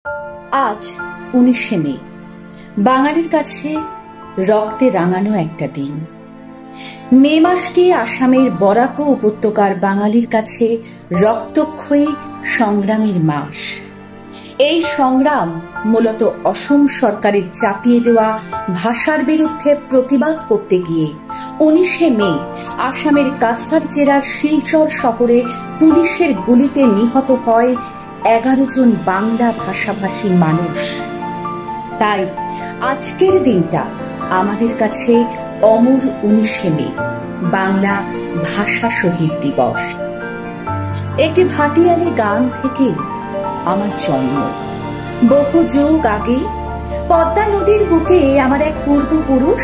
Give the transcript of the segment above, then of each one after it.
আজ 19শে মে, বাঙালির কাছে রক্তে রাঙানো একটা দিন। মে মাসটি আসামের বরাক উপত্যকার বাঙালির কাছে রক্তক্ষয়ী সংগ্রামের মাস। এই সংগ্রাম মূলত অসম সরকারের চাপিয়ে দেওয়া ভাষার বিরুদ্ধে প্রতিবাদ করতে গিয়ে 19শে মে আসামের কাছাড় জেলার শিলচর শহরে পুলিশের গুলিতে নিহত হয় 11 জন বাংলা ভাষাভাষী মানুষ। তাই আজকের দিনটা আমাদের কাছে অমর 19শে মে, বাংলা ভাষা শহীদ দিবস। একটি ভাটিয়ালি গান থেকে আমার জন্ম। বহু যুগ আগে পদ্মা নদীর বুকে আমার এক পূর্বপুরুষ,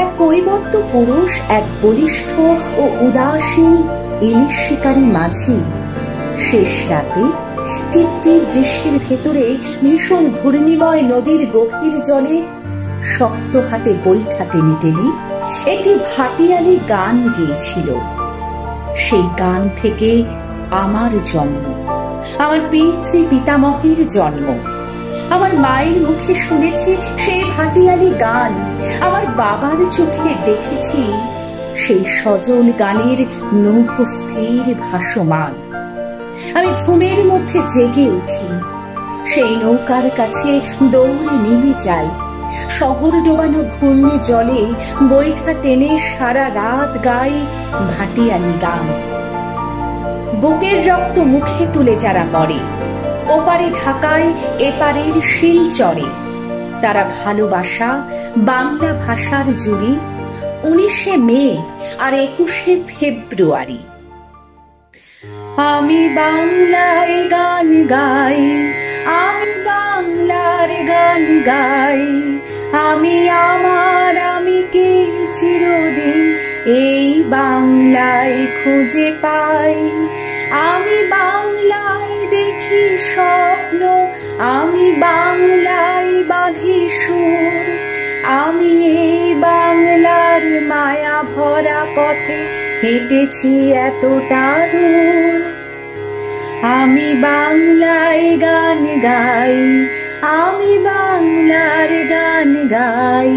এক কৈবর্ত পুরুষ, এক বলিষ্ঠ ও উদাসীন ইলিশ শিকারী মাঝি শেষ রাতে টিপটিপ বৃষ্টির ভেতরে ভীষণ ঘূর্ণিময় নদীর গভীর জলে শক্ত হাতে বৈঠা টেনে টেনে একটি ভাটিয়ালি গান গেয়েছিল। সেই গান থেকে আমার জন্ম, আমার পিতৃ পিতামহের জন্ম। আমার মায়ের মুখে শুনেছি সেই ভাটিয়ালি গান, আমার বাবার চোখে দেখেছি সেই সজল গানের নৌকো স্থির ভাসমান। আমি ঘুমের মধ্যে জেগে উঠি, সেই নৌকার কাছে দৌড়ে নেমে যাই। শহর ডোবানো ঘূর্ণি জলে বৈঠা টেনে সারা রাত গাই ভাটিয়ালি গান। বুকের রক্ত মুখে তুলে যারা মরে, ওপারে ঢাকায় এপারের শিলচরে, তারা ভালোবাসা বাংলা ভাষার জুড়ি 19শে মে আর 21শে ফেব্রুয়ারি। আমি বাংলায় গান গাই, আমি বাংলার গান গাই, আমি আমার আমিকে চিরদিন এই বাংলায় খুঁজে পাই। আমি বাংলায় দেখি স্বপ্ন, আমি বাংলায় বাঁধি সুর, আমি এই বাংলার মায়া ভরা পথে হেঁটেছি এতটা দূর। আমি বাংলায় গান গাই, আমি বাংলার গান গাই।